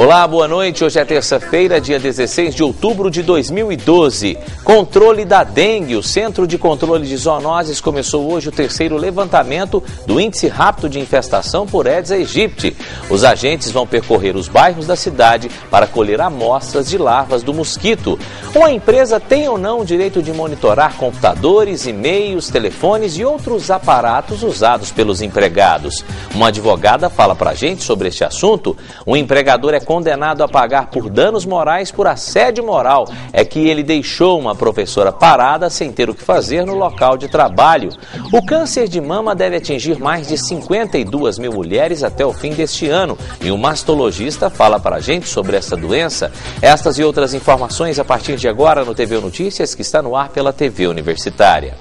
Olá, boa noite. Hoje é terça-feira, dia 16 de outubro de 2012. Controle da dengue. O Centro de Controle de Zoonoses começou hoje o terceiro levantamento do índice rápido de infestação por Aedes aegypti. Os agentes vão percorrer os bairros da cidade para colher amostras de larvas do mosquito. Uma empresa tem ou não o direito de monitorar computadores, e-mails, telefones e outros aparatos usados pelos empregados? Uma advogada fala pra gente sobre este assunto. O empregador é condenado a pagar por danos morais por assédio moral. É que ele deixou uma professora parada sem ter o que fazer no local de trabalho. O câncer de mama deve atingir mais de 52 mil mulheres até o fim deste ano. E um mastologista fala pra gente sobre essa doença. Estas e outras informações a partir de agora no TV Notícias, que está no ar pela TV Universitária.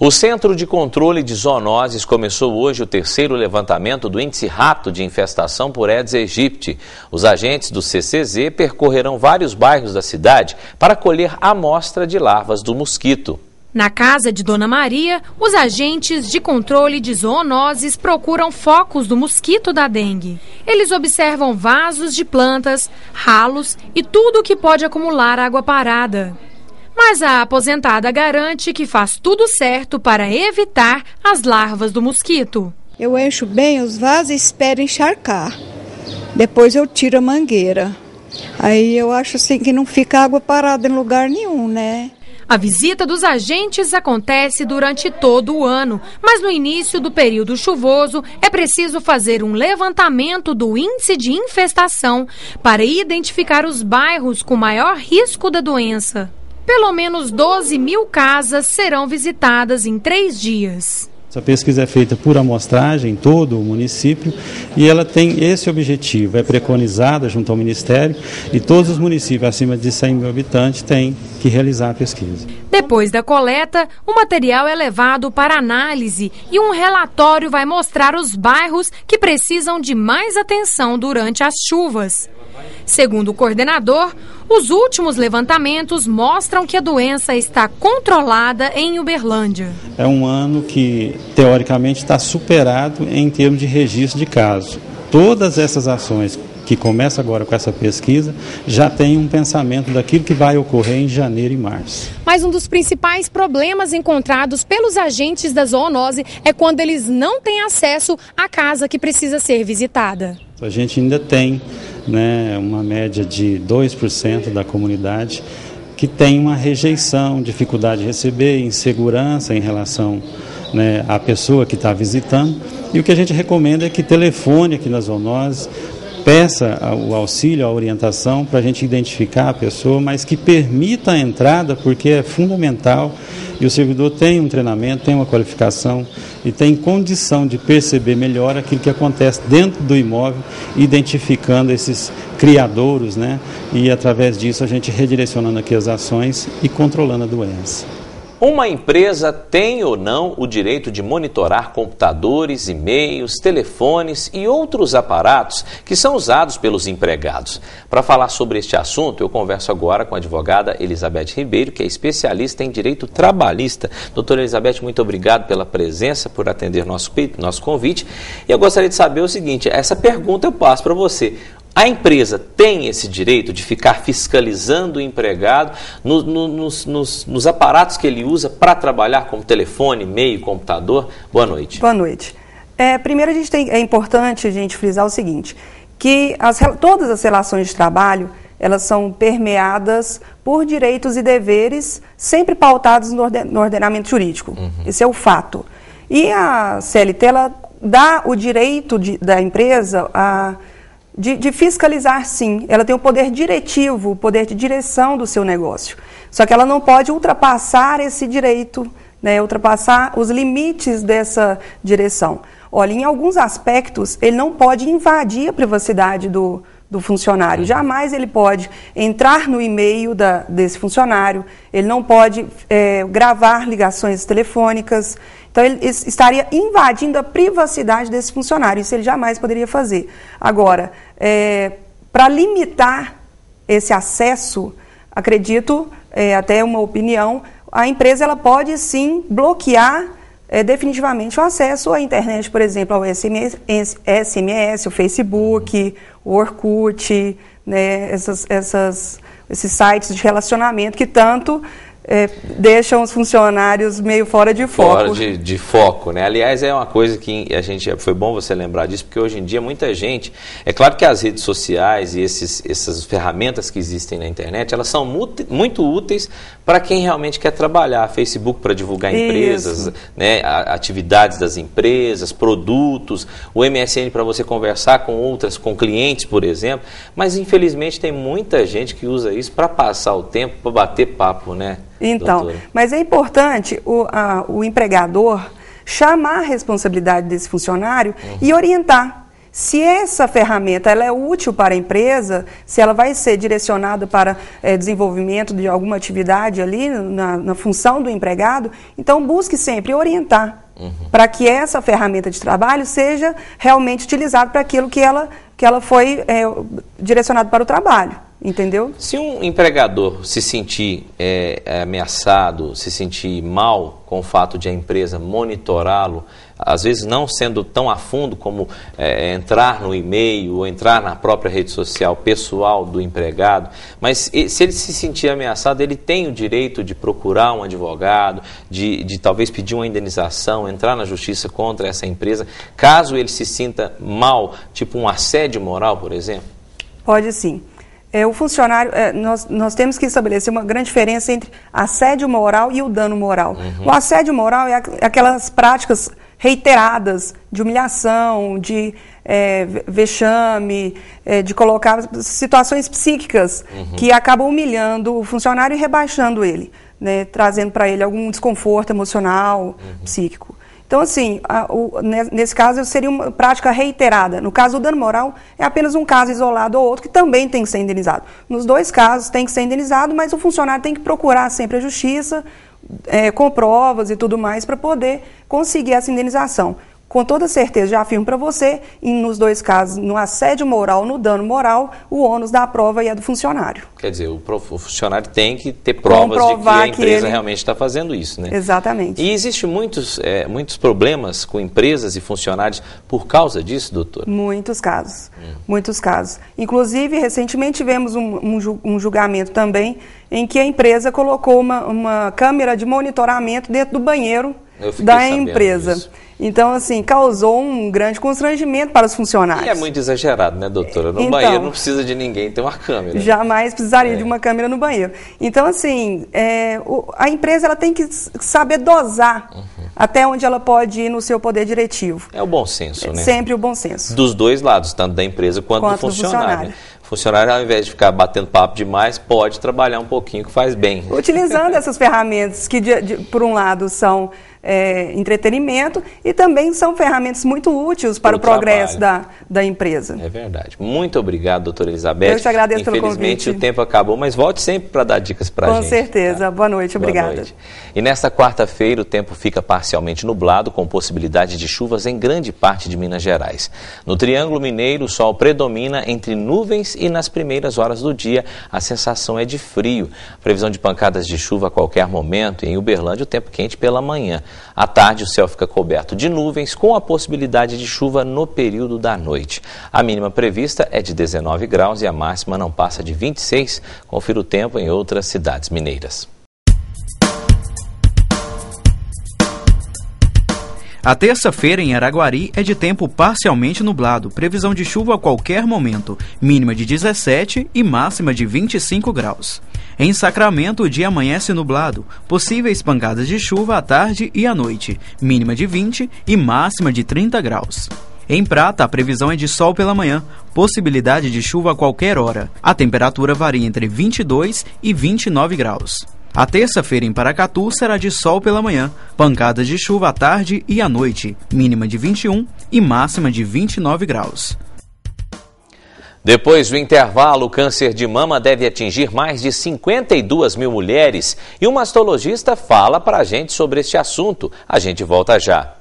O Centro de Controle de Zoonoses começou hoje o terceiro levantamento do índice rápido de infestação por Aedes aegypti. Os agentes do CCZ percorrerão vários bairros da cidade para colher amostra de larvas do mosquito. Na casa de Dona Maria, os agentes de controle de zoonoses procuram focos do mosquito da dengue. Eles observam vasos de plantas, ralos e tudo que pode acumular água parada. Mas a aposentada garante que faz tudo certo para evitar as larvas do mosquito. Eu encho bem os vasos e espero encharcar. Depois eu tiro a mangueira. Aí eu acho assim que não fica água parada em lugar nenhum, né? A visita dos agentes acontece durante todo o ano, mas no início do período chuvoso é preciso fazer um levantamento do índice de infestação para identificar os bairros com maior risco da doença. Pelo menos 12 mil casas serão visitadas em 3 dias. Essa pesquisa é feita por amostragem em todo o município e ela tem esse objetivo, é preconizada junto ao Ministério e todos os municípios acima de 100 mil habitantes têm que realizar a pesquisa. Depois da coleta, o material é levado para análise e um relatório vai mostrar os bairros que precisam de mais atenção durante as chuvas. Segundo o coordenador, os últimos levantamentos mostram que a doença está controlada em Uberlândia. É um ano que, teoricamente, está superado em termos de registro de casos. Todas essas ações que começam agora com essa pesquisa já têm um pensamento daquilo que vai ocorrer em janeiro e março. Mas um dos principais problemas encontrados pelos agentes da zoonose é quando eles não têm acesso à casa que precisa ser visitada. A gente ainda tem uma média de 2% da comunidade que tem uma rejeição, dificuldade de receber, insegurança em relação à pessoa que está visitando. E o que a gente recomenda é que telefone aqui na zoonose, peça o auxílio, a orientação para a gente identificar a pessoa, mas que permita a entrada, porque é fundamental e o servidor tem um treinamento, tem uma qualificação e tem condição de perceber melhor aquilo que acontece dentro do imóvel, identificando esses criadouros, e através disso a gente redirecionando aqui as ações e controlando a doença. Uma empresa tem ou não o direito de monitorar computadores, e-mails, telefones e outros aparatos que são usados pelos empregados. Para falar sobre este assunto, eu converso agora com a advogada Elizabeth Ribeiro, que é especialista em direito trabalhista. Doutora Elizabeth, muito obrigado pela presença, por atender nosso convite. E eu gostaria de saber o seguinte, essa pergunta eu passo para você. A empresa tem esse direito de ficar fiscalizando o empregado nos aparatos que ele usa para trabalhar, como telefone, e-mail, computador? Boa noite. Boa noite. Primeiro, é importante a gente frisar o seguinte, que todas as relações de trabalho, elas são permeadas por direitos e deveres, sempre pautados no ordenamento jurídico. Uhum. Esse é o fato. E a CLT, ela dá o direito da empresa de fiscalizar, sim. Ela tem o poder diretivo, o poder de direção do seu negócio. Só que ela não pode ultrapassar esse direito, ultrapassar os limites dessa direção. Olha, em alguns aspectos, ele não pode invadir a privacidade do funcionário. Jamais ele pode entrar no e-mail desse funcionário, ele não pode gravar ligações telefônicas. Então, ele estaria invadindo a privacidade desse funcionário. Isso ele jamais poderia fazer. Agora, para limitar esse acesso, acredito, até uma opinião, a empresa ela pode sim bloquear definitivamente o acesso à internet, por exemplo, ao SMS, o Facebook, o Orkut, né, esses sites de relacionamento que tanto deixam os funcionários meio fora de foco. Fora de foco, né? Aliás, é uma coisa que foi bom você lembrar disso, porque hoje em dia muita gente, é claro que as redes sociais e essas ferramentas que existem na internet, elas são muito úteis para quem realmente quer trabalhar. Facebook para divulgar empresas, né? Atividades das empresas, produtos, o MSN para você conversar com clientes, por exemplo, mas infelizmente tem muita gente que usa isso para passar o tempo, para bater papo, né? Então, doutora, mas é importante o empregador chamar a responsabilidade desse funcionário e orientar. Se essa ferramenta ela é útil para a empresa, se ela vai ser direcionada para desenvolvimento de alguma atividade ali na função do empregado, então busque sempre orientar para que essa ferramenta de trabalho seja realmente utilizada para aquilo que ela foi direcionada para o trabalho. Entendeu? Se um empregador se sentir ameaçado, se sentir mal com o fato de a empresa monitorá-lo, às vezes não sendo tão a fundo como entrar no e-mail ou entrar na própria rede social pessoal do empregado, mas se ele se sentir ameaçado, ele tem o direito de procurar um advogado, de talvez pedir uma indenização, entrar na justiça contra essa empresa, caso ele se sinta mal, tipo um assédio moral, por exemplo? Pode sim. O funcionário, nós temos que estabelecer uma grande diferença entre assédio moral e o dano moral. O assédio moral é aquelas práticas reiteradas de humilhação, de vexame, de colocar situações psíquicas que acabam humilhando o funcionário e rebaixando ele, né, trazendo para ele algum desconforto emocional, psíquico. Então, assim, nesse caso seria uma prática reiterada. No caso do dano moral, é apenas um caso isolado ou outro que também tem que ser indenizado. Nos dois casos tem que ser indenizado, mas o funcionário tem que procurar sempre a justiça, com provas e tudo mais, para poder conseguir essa indenização. Com toda certeza, já afirmo para você, nos dois casos, no assédio moral, no dano moral, o ônus da prova é do funcionário. Quer dizer, o funcionário tem que ter provas de que a empresa realmente está fazendo isso, né? Exatamente. E existem muitos problemas com empresas e funcionários por causa disso, doutora? Muitos casos, muitos casos. Inclusive, recentemente tivemos um julgamento também em que a empresa colocou uma câmera de monitoramento dentro do banheiro da empresa. Disso. Então, assim, causou um grande constrangimento para os funcionários. E é muito exagerado, né, doutora? No banheiro não precisa de ninguém ter uma câmera. Jamais precisaria de uma câmera no banheiro. Então, assim, a empresa ela tem que saber dosar até onde ela pode ir no seu poder diretivo. É o bom senso, né? Sempre o bom senso. Dos dois lados, tanto da empresa quanto do funcionário. Né? O funcionário, ao invés de ficar batendo papo demais, pode trabalhar um pouquinho, que faz bem. Utilizando essas ferramentas que, por um lado, são entretenimento e também são ferramentas muito úteis para o progresso da empresa. É verdade. Muito obrigado, doutora Elizabeth. Eu te agradeço pelo convite. Infelizmente, o tempo acabou, mas volte sempre para dar dicas para a gente. Com certeza. Tá? Boa noite. Obrigada. Boa noite. E nesta quarta-feira, o tempo fica parcialmente nublado, com possibilidade de chuvas em grande parte de Minas Gerais. No Triângulo Mineiro, o sol predomina entre nuvens e nas primeiras horas do dia, a sensação é de frio. Previsão de pancadas de chuva a qualquer momento e em Uberlândia, o tempo quente pela manhã. À tarde, o céu fica coberto de nuvens, com a possibilidade de chuva no período da noite. A mínima prevista é de 19 graus e a máxima não passa de 26. Confira o tempo em outras cidades mineiras. A terça-feira em Araguari é de tempo parcialmente nublado, previsão de chuva a qualquer momento, mínima de 17 e máxima de 25 graus. Em Sacramento, o dia amanhece nublado, possíveis pancadas de chuva à tarde e à noite, mínima de 20 e máxima de 30 graus. Em Prata, a previsão é de sol pela manhã, possibilidade de chuva a qualquer hora. A temperatura varia entre 22 e 29 graus. A terça-feira em Paracatu será de sol pela manhã, pancadas de chuva à tarde e à noite, mínima de 21 e máxima de 29 graus. Depois do intervalo, o câncer de mama deve atingir mais de 52 mil mulheres e um mastologista fala para a gente sobre este assunto. A gente volta já.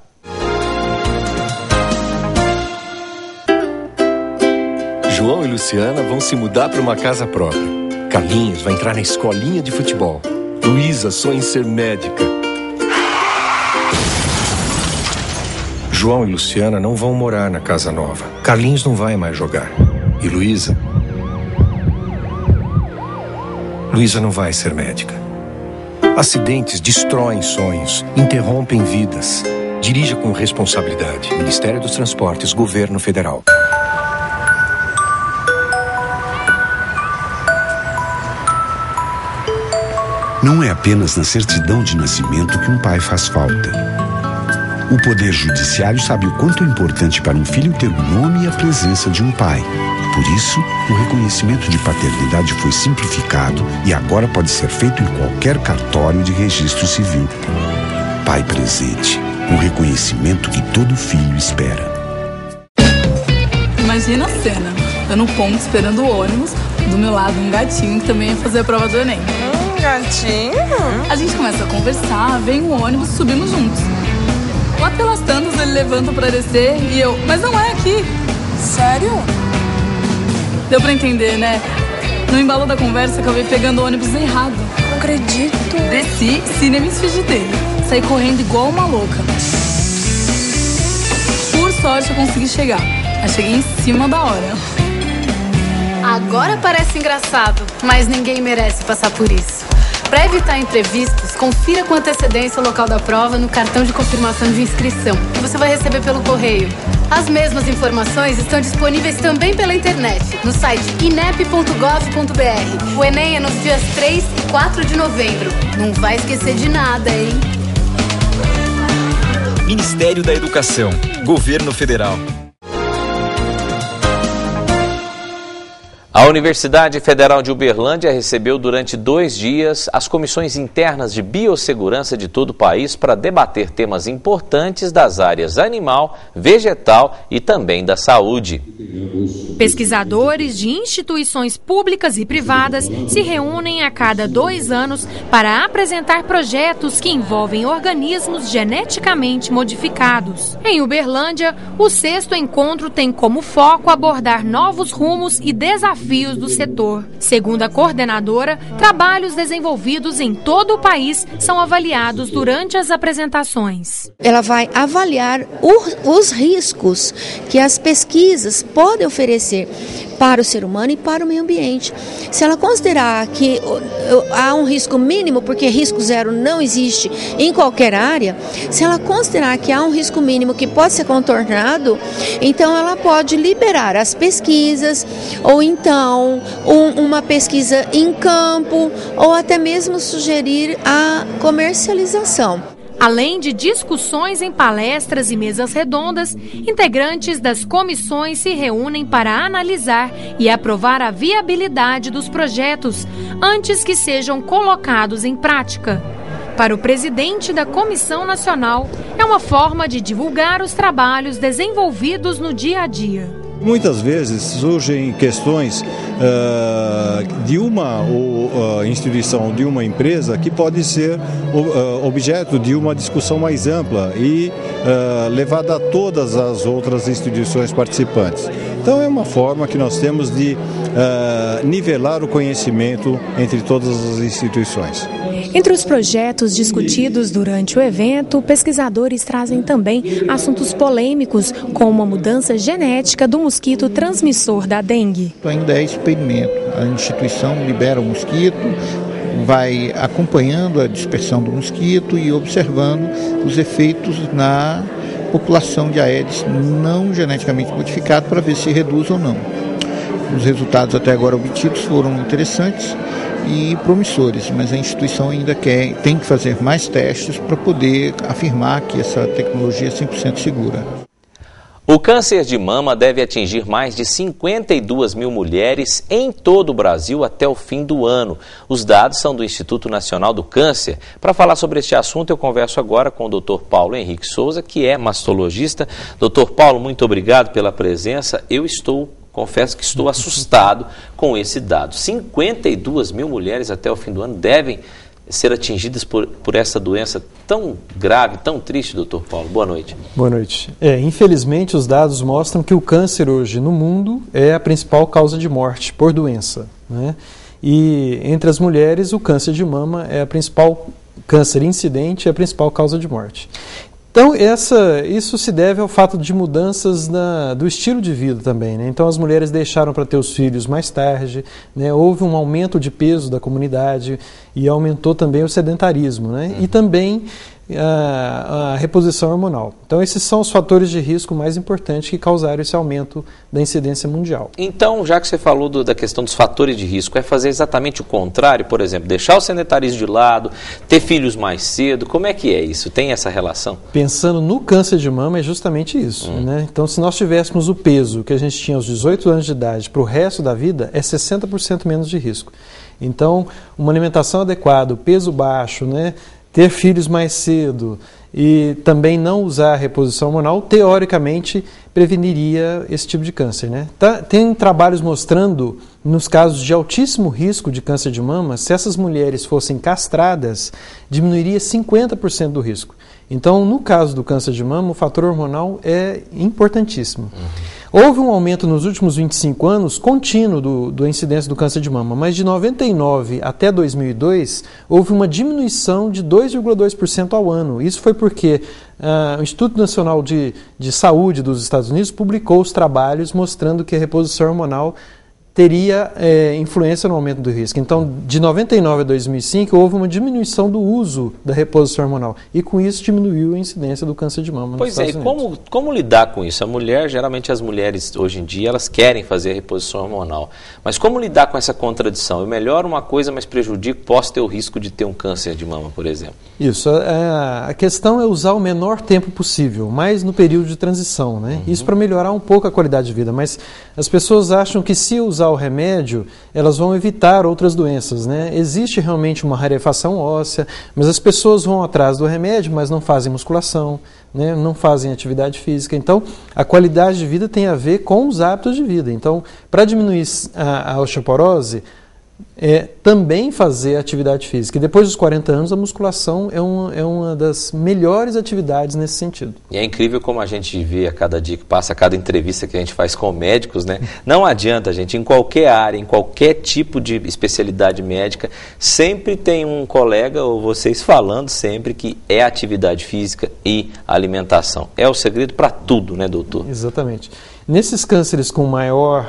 João e Luciana vão se mudar para uma casa própria. Carlinhos vai entrar na escolinha de futebol. Luísa sonha em ser médica. João e Luciana não vão morar na casa nova. Carlinhos não vai mais jogar. E Luísa não vai ser médica. Acidentes destroem sonhos, interrompem vidas. Dirija com responsabilidade. Ministério dos Transportes, Governo Federal. Não é apenas na certidão de nascimento que um pai faz falta. O Poder Judiciário sabe o quanto é importante para um filho ter o nome e a presença de um pai. Por isso, o reconhecimento de paternidade foi simplificado e agora pode ser feito em qualquer cartório de registro civil. Pai presente, um reconhecimento que todo filho espera. Imagina a cena, eu no ponto esperando o ônibus, do meu lado um gatinho que também ia fazer a prova do Enem. Gatinho? A gente começa a conversar, vem o ônibus, subimos juntos. Lá pelas tantas ele levanta pra descer e eu, mas não é aqui. Sério? Deu pra entender, né? No embalo da conversa, acabei pegando o ônibus errado. Não acredito. Desci, cinema e desfiz dele. Saí correndo igual uma louca. Por sorte eu consegui chegar. Mas cheguei em cima da hora. Agora parece engraçado, mas ninguém merece passar por isso. Para evitar imprevistos, confira com antecedência o local da prova no cartão de confirmação de inscrição, que você vai receber pelo correio. As mesmas informações estão disponíveis também pela internet, no site inep.gov.br. O Enem é nos dias 3 e 4 de novembro. Não vai esquecer de nada, hein? Ministério da Educação, Governo Federal. A Universidade Federal de Uberlândia recebeu durante 2 dias as comissões internas de biossegurança de todo o país para debater temas importantes das áreas animal, vegetal e também da saúde. Pesquisadores de instituições públicas e privadas se reúnem a cada 2 anos para apresentar projetos que envolvem organismos geneticamente modificados. Em Uberlândia, o 6º encontro tem como foco abordar novos rumos e desafios do setor. Segundo a coordenadora, trabalhos desenvolvidos em todo o país são avaliados durante as apresentações. Ela vai avaliar os riscos que as pesquisas podem oferecer para o ser humano e para o meio ambiente. Se ela considerar que há um risco mínimo, porque risco zero não existe em qualquer área, se ela considerar que há um risco mínimo que pode ser contornado, então ela pode liberar as pesquisas, ou então uma pesquisa em campo, ou até mesmo sugerir a comercialização. Além de discussões em palestras e mesas redondas, integrantes das comissões se reúnem para analisar e aprovar a viabilidade dos projetos antes que sejam colocados em prática. Para o presidente da Comissão Nacional, é uma forma de divulgar os trabalhos desenvolvidos no dia a dia. Muitas vezes surgem questões de uma instituição, de uma empresa, que pode ser objeto de uma discussão mais ampla e levada a todas as outras instituições participantes. Então é uma forma que nós temos de nivelar o conhecimento entre todas as instituições. Entre os projetos discutidos durante o evento, pesquisadores trazem também assuntos polêmicos, como a mudança genética do mosquito transmissor da dengue. Ainda é experimento. A instituição libera o mosquito, vai acompanhando a dispersão do mosquito e observando os efeitos na população de Aedes não geneticamente modificado para ver se reduz ou não. Os resultados até agora obtidos foram interessantes e promissores, mas a instituição ainda tem que fazer mais testes para poder afirmar que essa tecnologia é 100% segura. O câncer de mama deve atingir mais de 52 mil mulheres em todo o Brasil até o fim do ano. Os dados são do Instituto Nacional do Câncer. Para falar sobre este assunto, eu converso agora com o Dr. Paulo Henrique Souza, que é mastologista. Dr. Paulo, muito obrigado pela presença. Confesso que estou assustado com esse dado. 52 mil mulheres até o fim do ano devem ser atingidas por essa doença tão grave, tão triste, doutor Paulo. Boa noite. Boa noite. Infelizmente, os dados mostram que o câncer hoje no mundo é a principal causa de morte por doença, né? e entre as mulheres o câncer de mama é a principal câncer incidente, é a principal causa de morte. Então, isso se deve ao fato de mudanças do estilo de vida também, né? Então, as mulheres deixaram para ter os filhos mais tarde, né? Houve um aumento de peso da comunidade e aumentou também o sedentarismo, né? E também a reposição hormonal. Então, esses são os fatores de risco mais importantes que causaram esse aumento da incidência mundial. Então, já que você falou da questão dos fatores de risco, é fazer exatamente o contrário? Por exemplo, deixar o sedentarismo de lado, ter filhos mais cedo, como é que é isso? Tem essa relação? Pensando no câncer de mama, é justamente isso, né? Então, se nós tivéssemos o peso que a gente tinha aos 18 anos de idade para o resto da vida, é 60% menos de risco. Então, uma alimentação adequada, peso baixo, né? Ter filhos mais cedo e também não usar a reposição hormonal, teoricamente, preveniria esse tipo de câncer, né? Tem trabalhos mostrando, nos casos de altíssimo risco de câncer de mama, se essas mulheres fossem castradas, diminuiria 50% do risco. Então, no caso do câncer de mama, o fator hormonal é importantíssimo. Houve um aumento nos últimos 25 anos contínuo da incidência do câncer de mama, mas de 99 até 2002 houve uma diminuição de 2,2% ao ano. Isso foi porque o Instituto Nacional de Saúde dos Estados Unidos publicou os trabalhos mostrando que a reposição hormonal teria influência no aumento do risco. Então, de 99 a 2005, houve uma diminuição do uso da reposição hormonal. E com isso diminuiu a incidência do câncer de mama nos Estados Unidos. Como lidar com isso? Geralmente as mulheres hoje em dia, elas querem fazer a reposição hormonal. Mas como lidar com essa contradição? Eu melhoro uma coisa, mas prejudico, posso ter o risco de ter um câncer de mama, por exemplo. Isso. A questão é usar o menor tempo possível, mais no período de transição, né? Isso para melhorar um pouco a qualidade de vida. Mas as pessoas acham que se usar o remédio, elas vão evitar outras doenças, né? Existe realmente uma rarefação óssea, mas as pessoas vão atrás do remédio, mas não fazem musculação, né? Não fazem atividade física. Então, a qualidade de vida tem a ver com os hábitos de vida. Então, para diminuir a osteoporose, também fazer atividade física. E depois dos 40 anos, a musculação é uma das melhores atividades nesse sentido. E é incrível como a gente vê a cada dia que passa, a cada entrevista que a gente faz com médicos, né? Não adianta, gente, em qualquer área, em qualquer tipo de especialidade médica, sempre tem um colega ou vocês falando sempre que é atividade física e alimentação. É o segredo para tudo, né, doutor? Exatamente. Nesses cânceres com maior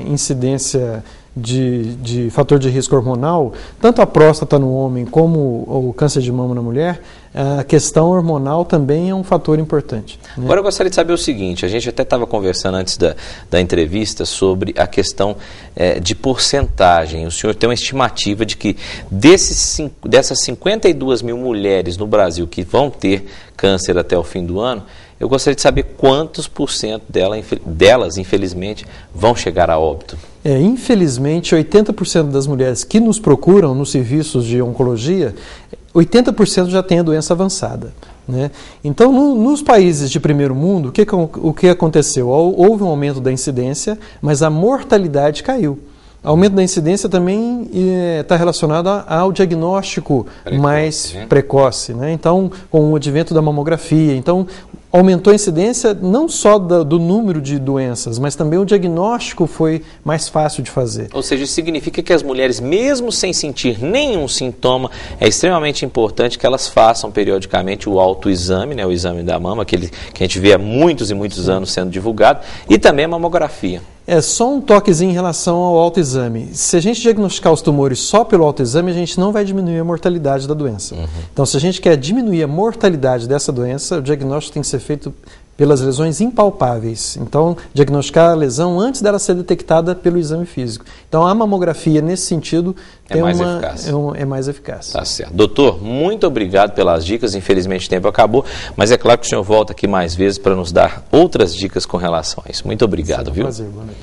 incidência de fator de risco hormonal, tanto a próstata no homem como o câncer de mama na mulher, a questão hormonal também é um fator importante, né? Agora eu gostaria de saber o seguinte, a gente até estava conversando antes da entrevista sobre a questão de porcentagem. O senhor tem uma estimativa de que dessas 52 mil mulheres no Brasil que vão ter câncer até o fim do ano, eu gostaria de saber quantos por cento delas, infelizmente, vão chegar a óbito. Infelizmente, 80% das mulheres que nos procuram nos serviços de oncologia, 80% já tem a doença avançada, né? Então, nos países de primeiro mundo, o que aconteceu? Houve um aumento da incidência, mas a mortalidade caiu. O aumento da incidência também está relacionado ao diagnóstico mais precoce, né? Então, com o advento da mamografia. Então, aumentou a incidência não só do número de doenças, mas também o diagnóstico foi mais fácil de fazer. Ou seja, isso significa que as mulheres, mesmo sem sentir nenhum sintoma, é extremamente importante que elas façam periodicamente o autoexame, né, o exame da mama, que a gente vê há muitos e muitos anos sendo divulgado, e também a mamografia. Só um toquezinho em relação ao autoexame. Se a gente diagnosticar os tumores só pelo autoexame, a gente não vai diminuir a mortalidade da doença. Então, se a gente quer diminuir a mortalidade dessa doença, o diagnóstico tem que ser feito pelas lesões impalpáveis. Então, diagnosticar a lesão antes dela ser detectada pelo exame físico. Então, a mamografia, nesse sentido, é mais eficaz. Tá certo. Doutor, muito obrigado pelas dicas. Infelizmente, o tempo acabou, mas é claro que o senhor volta aqui mais vezes para nos dar outras dicas com relação a isso. Muito obrigado, viu? Prazer, boa noite.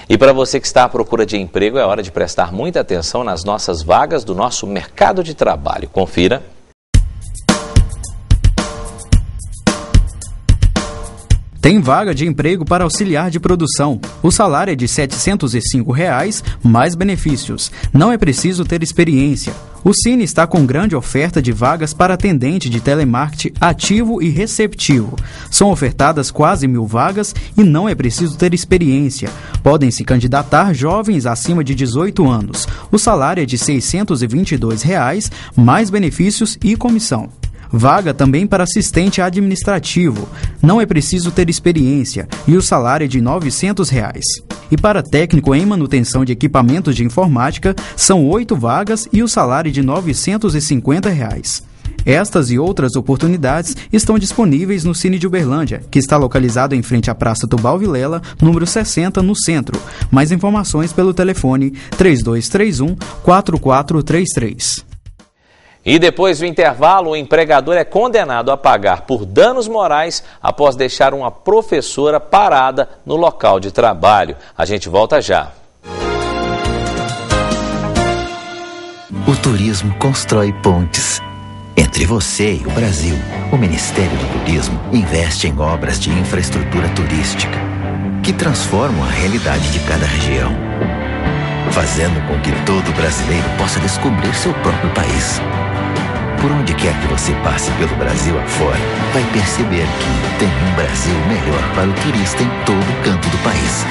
E para você que está à procura de emprego, é hora de prestar muita atenção nas nossas vagas do nosso mercado de trabalho. Confira. Tem vaga de emprego para auxiliar de produção. O salário é de R$ 705, mais benefícios. Não é preciso ter experiência. O Cine está com grande oferta de vagas para atendente de telemarketing ativo e receptivo. São ofertadas quase 1.000 vagas e não é preciso ter experiência. Podem se candidatar jovens acima de 18 anos. O salário é de R$ 622, mais benefícios e comissão. Vaga também para assistente administrativo. Não é preciso ter experiência e o salário é de R$ 900. E para técnico em manutenção de equipamentos de informática, são 8 vagas e o salário é de R$ 950. Estas e outras oportunidades estão disponíveis no Cine de Uberlândia, que está localizado em frente à Praça Tubal Vilela, número 60, no centro. Mais informações pelo telefone 3231-4433. E depois do intervalo, o empregador é condenado a pagar por danos morais após deixar uma professora parada no local de trabalho. A gente volta já. O turismo constrói pontes. Entre você e o Brasil, o Ministério do Turismo investe em obras de infraestrutura turística que transformam a realidade de cada região, fazendo com que todo brasileiro possa descobrir seu próprio país. Por onde quer que você passe pelo Brasil afora, vai perceber que tem um Brasil melhor para o turista em todo canto do país.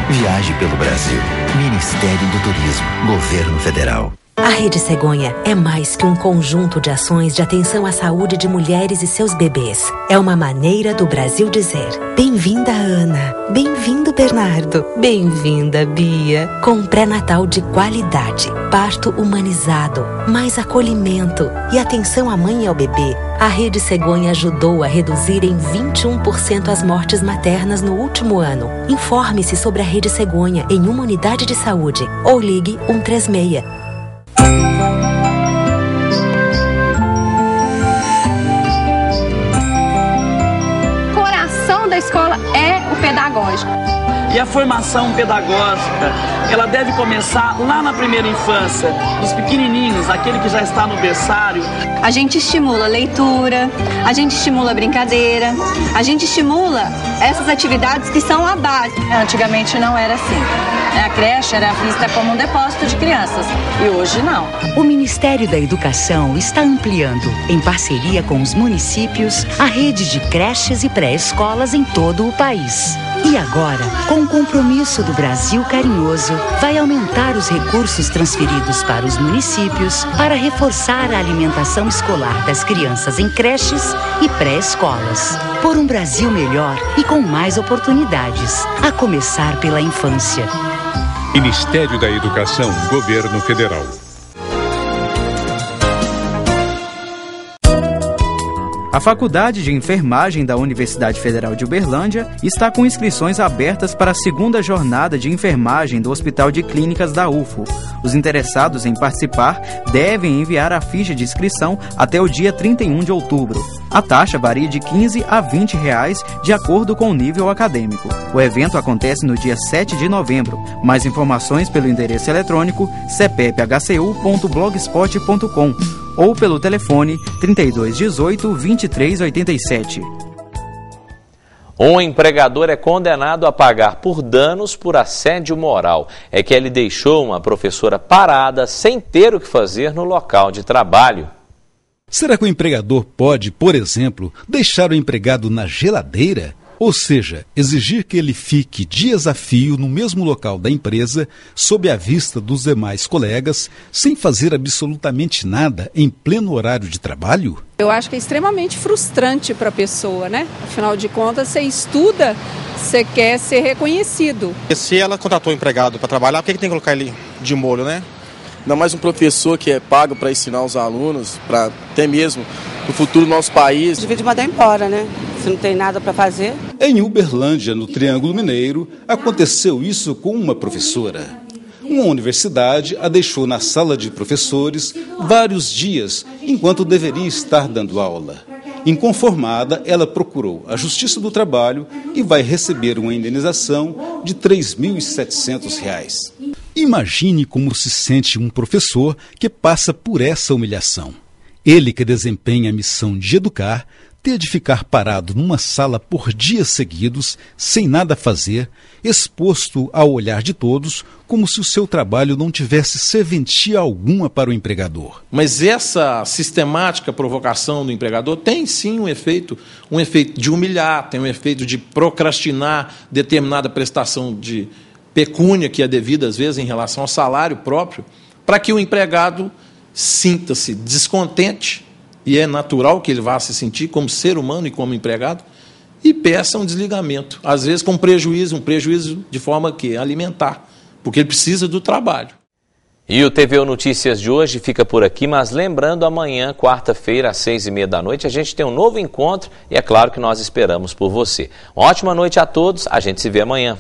Viaje pelo Brasil. Ministério do Turismo, Governo Federal. A Rede Cegonha é mais que um conjunto de ações de atenção à saúde de mulheres e seus bebês. É uma maneira do Brasil dizer: bem-vinda, Ana. Bem-vindo, Bernardo. Bem-vinda, Bia. Com um pré-natal de qualidade, parto humanizado, mais acolhimento e atenção à mãe e ao bebê, a Rede Cegonha ajudou a reduzir em 21% as mortes maternas no último ano. Informe-se sobre a Rede Cegonha em uma unidade de saúde ou ligue 136. O coração da escola é o pedagógico. E a formação pedagógica, ela deve começar lá na primeira infância, dos pequenininhos, aquele que já está no berçário. A gente estimula a leitura, a gente estimula a brincadeira, a gente estimula essas atividades que são a base. Antigamente não era assim. A creche era vista como um depósito de crianças e hoje não. O Ministério da Educação está ampliando, em parceria com os municípios, a rede de creches e pré-escolas em todo o país. E agora, com o compromisso do Brasil Carinhoso, vai aumentar os recursos transferidos para os municípios para reforçar a alimentação escolar das crianças em creches e pré-escolas. Por um Brasil melhor e com mais oportunidades, a começar pela infância. Ministério da Educação, Governo Federal. A Faculdade de Enfermagem da Universidade Federal de Uberlândia está com inscrições abertas para a segunda jornada de enfermagem do Hospital de Clínicas da UFO. Os interessados em participar devem enviar a ficha de inscrição até o dia 31 de outubro. A taxa varia de R$ 15 a R$ 20 de acordo com o nível acadêmico. O evento acontece no dia 7 de novembro. Mais informações pelo endereço eletrônico cpephcu.blogspot.com ou pelo telefone 3218-2387. Um empregador é condenado a pagar por danos por assédio moral. É que ele deixou uma professora parada sem ter o que fazer no local de trabalho. Será que o empregador pode, por exemplo, deixar o empregado na geladeira? Ou seja, exigir que ele fique dias a fio no mesmo local da empresa, sob a vista dos demais colegas, sem fazer absolutamente nada em pleno horário de trabalho? Eu acho que é extremamente frustrante para a pessoa, né? Afinal de contas, você estuda, você quer ser reconhecido. Se ela contratou um empregado para trabalhar, por que tem que colocar ele de molho, né? Ainda mais um professor que é pago para ensinar os alunos, para até mesmo no futuro do nosso país. Devia de mandar embora, né? Se não tem nada para fazer. Em Uberlândia, no Triângulo Mineiro, aconteceu isso com uma professora. Uma universidade a deixou na sala de professores vários dias, enquanto deveria estar dando aula. Inconformada, ela procurou a Justiça do Trabalho e vai receber uma indenização de R$ 3.700. Imagine como se sente um professor que passa por essa humilhação. Ele, que desempenha a missão de educar, ter de ficar parado numa sala por dias seguidos, sem nada fazer, exposto ao olhar de todos, como se o seu trabalho não tivesse serventia alguma para o empregador. Mas essa sistemática provocação do empregador tem sim um efeito de humilhar, tem um efeito de procrastinar determinada prestação de pecúnia que é devida às vezes em relação ao salário próprio, para que o empregado sinta-se descontente, e é natural que ele vá se sentir como ser humano e como empregado, e peça um desligamento, às vezes com um prejuízo de forma que alimentar, porque ele precisa do trabalho. E o TVU Notícias de hoje fica por aqui, mas lembrando, amanhã, quarta-feira, às 6h30 a gente tem um novo encontro e é claro que nós esperamos por você. Uma ótima noite a todos, a gente se vê amanhã.